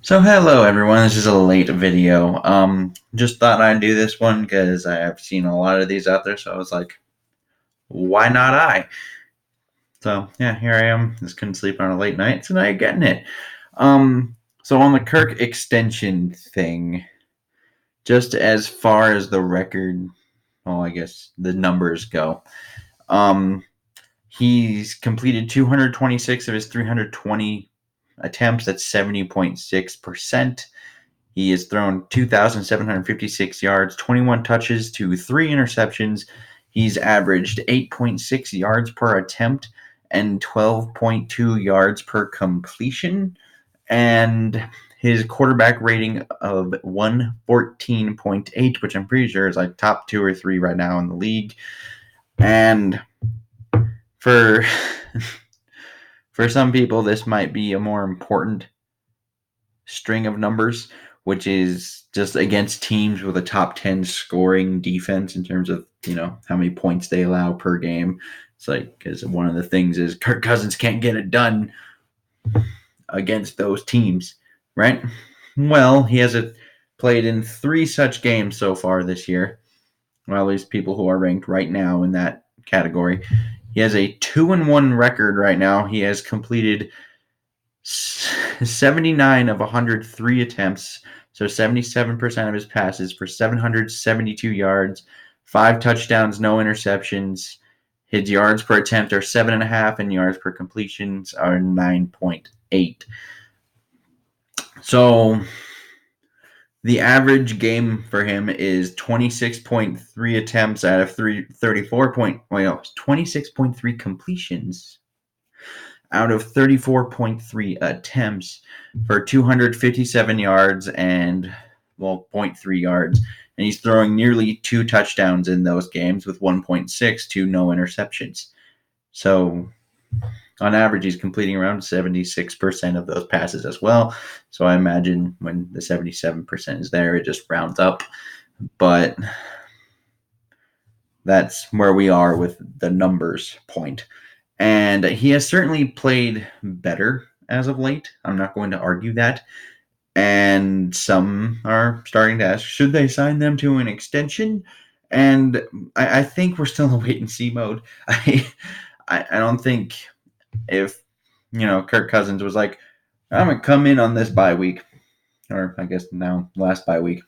So hello everyone, this is a late video. Just thought I'd do this one because I have seen a lot of these out there, so I was like, why not I? So yeah, here I am. Just couldn't sleep on a late night, so now you're getting it. So on the Kirk extension thing, just as far as the record, well, I guess the numbers go. Um, he's completed 226 of his 320 attempts. That's 70.6%. He has thrown 2,756 yards, 21 touches to 3 interceptions. He's averaged 8.6 yards per attempt and 12.2 yards per completion. And his quarterback rating of 114.8, which I'm pretty sure is like top 2 or 3 right now in the league. And for for some people, this might be a more important string of numbers, which is just against teams with a top 10 scoring defense in terms of, how many points they allow per game. It's like, because one of the things is Kirk Cousins can't get it done against those teams, right? Well, he has played in 3 such games so far this year. Well, at least people who are ranked right now in that category. He has a 2-1 record right now. He has completed 79 of 103 attempts, so 77% of his passes for 772 yards, 5 touchdowns, no interceptions. His yards per attempt are 7.5, and yards per completions are 9.8. So the average game for him is 26.3 attempts out of 26.3 completions out of 34.3 attempts for 257 yards and, 0.3 yards. And he's throwing nearly 2 touchdowns in those games with 1.6 to no interceptions. So on average, he's completing around 76% of those passes as well. So I imagine when the 77% is there, it just rounds up. But that's where we are with the numbers point. And he has certainly played better as of late. I'm not going to argue that. And some are starting to ask, should they sign them to an extension? And I think we're still in wait and see mode. I don't think if, Kirk Cousins was like, I'm going to come in on this bye week, or I guess now last week,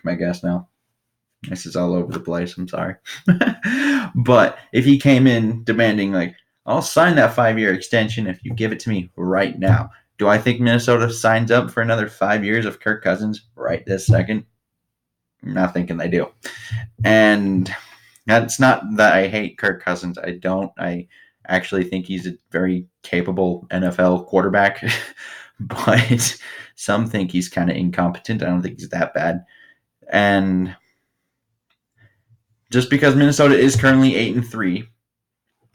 I guess now. This is all over the place. I'm sorry. But if he came in demanding, like, I'll sign that 5-year extension if you give it to me right now. Do I think Minnesota signs up for another 5 years of Kirk Cousins right this second? I'm not thinking they do. And that's not that I hate Kirk Cousins. I don't. I actually think he's a very capable NFL quarterback. But some think he's kind of incompetent. I don't think he's that bad. And just because Minnesota is currently 8-3,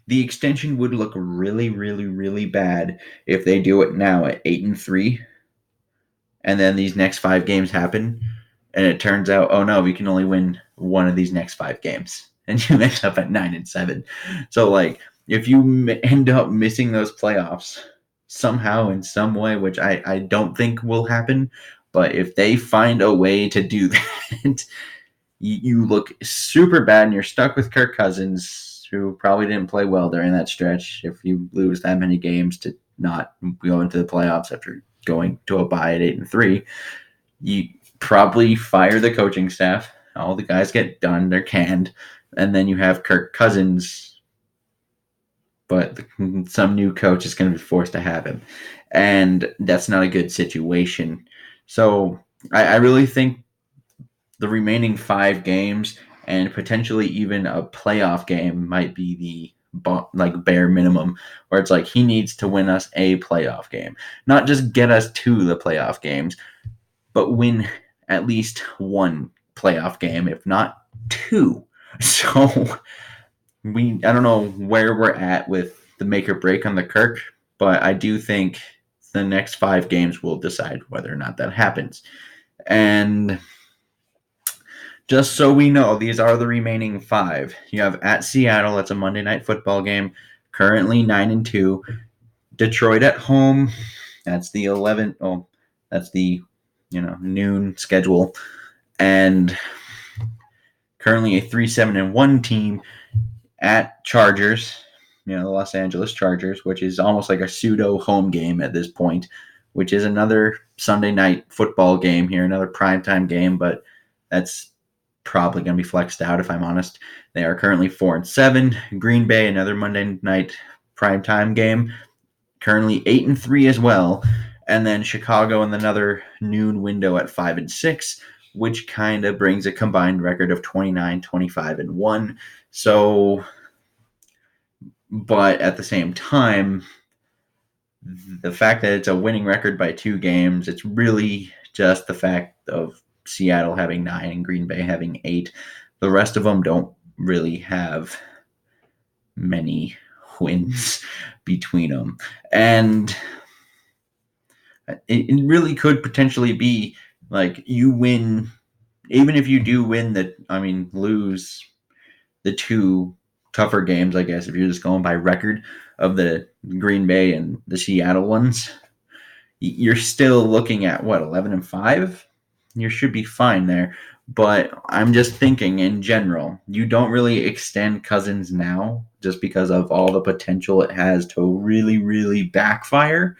the extension would look really, really, really bad if they do it now at 8-3, and then these next 5 games happen, and it turns out, oh no, we can only win one of these next 5 games, and you end up at 9-7. So, like, if you end up missing those playoffs somehow in some way, which I don't think will happen, but if they find a way to do that, you look super bad, and you're stuck with Kirk Cousins, who probably didn't play well during that stretch. If you lose that many games to not go into the playoffs after going to a bye at 8-3, you probably fire the coaching staff. All the guys get done; they're canned, and then you have Kirk Cousins, but some new coach is going to be forced to have him, and that's not a good situation. So I really think the remaining 5 games and potentially even a playoff game might be the bare minimum, where it's like he needs to win us a playoff game, not just get us to the playoff games, but win at least one playoff game, if not 2. So I don't know where we're at with the make or break on the Kirk, but I do think the next 5 games will decide whether or not that happens. And just so we know, these are the remaining 5. You have at Seattle, that's a Monday Night Football game, currently 9-2. Detroit at home, that's the 11th. Oh, That's the noon schedule, and currently a 3-7-1 team at Chargers. The Los Angeles Chargers, which is almost like a pseudo home game at this point, which is another Sunday night football game here, another primetime game, but that's probably going to be flexed out if I'm honest. They are currently 4-7. Green Bay, another Monday night primetime game, currently 8-3 as well. And then Chicago in another noon window at 5-6, which kind of brings a combined record of 29-25-1. So, but at the same time, the fact that it's a winning record by 2 games, it's really just the fact of Seattle having 9 and Green Bay having 8. The rest of them don't really have many wins between them. And it really could potentially be like you win, even if you do win lose the 2 tougher games, I guess, if you're just going by record of the Green Bay and the Seattle ones, you're still looking at 11-5. You should be fine there. But I'm just thinking in general, you don't really extend Cousins now just because of all the potential it has to really, really backfire.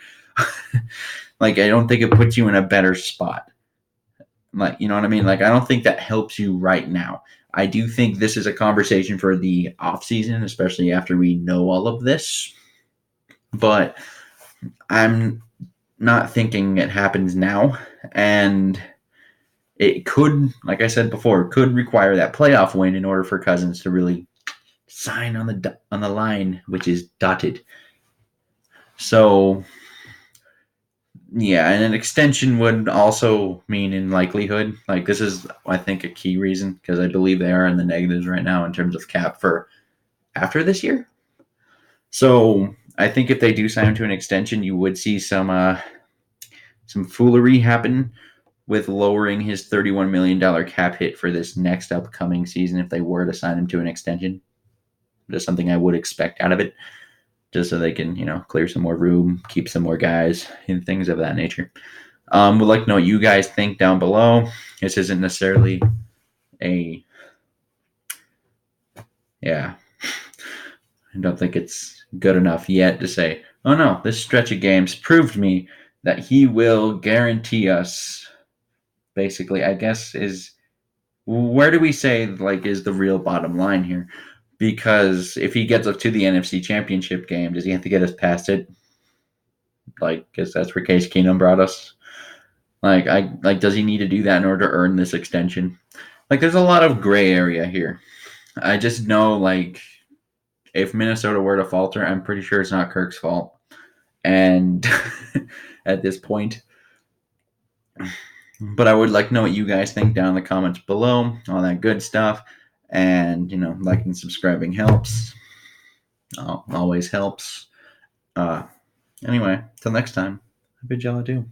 I don't think it puts you in a better spot. You know what I mean? I don't think that helps you right now. I do think this is a conversation for the offseason, especially after we know all of this. But I'm not thinking it happens now. And it could, like I said before, could require that playoff win in order for Cousins to really sign on the line, which is dotted. So, yeah, and an extension would also mean in likelihood, this is, I think, a key reason, because I believe they are in the negatives right now in terms of cap for after this year. So I think if they do sign him to an extension, you would see some foolery happen with lowering his $31 million cap hit for this next upcoming season if they were to sign him to an extension. Just something I would expect out of it, just so they can, clear some more room, keep some more guys, and things of that nature. Would like to know what you guys think down below. This isn't necessarily I don't think it's good enough yet to say, oh no, this stretch of games proved me that he will guarantee us, basically, I guess, is where do we say, is the real bottom line here? Because if he gets us to the NFC Championship game, does he have to get us past it? Because that's where Case Keenum brought us. Does he need to do that in order to earn this extension? There's a lot of gray area here. I just know, if Minnesota were to falter, I'm pretty sure it's not Kirk's fault. And at this point, but I would like to know what you guys think down in the comments below, all that good stuff. And, liking and subscribing helps. Always helps. Anyway, till next time, I bid y'all adieu.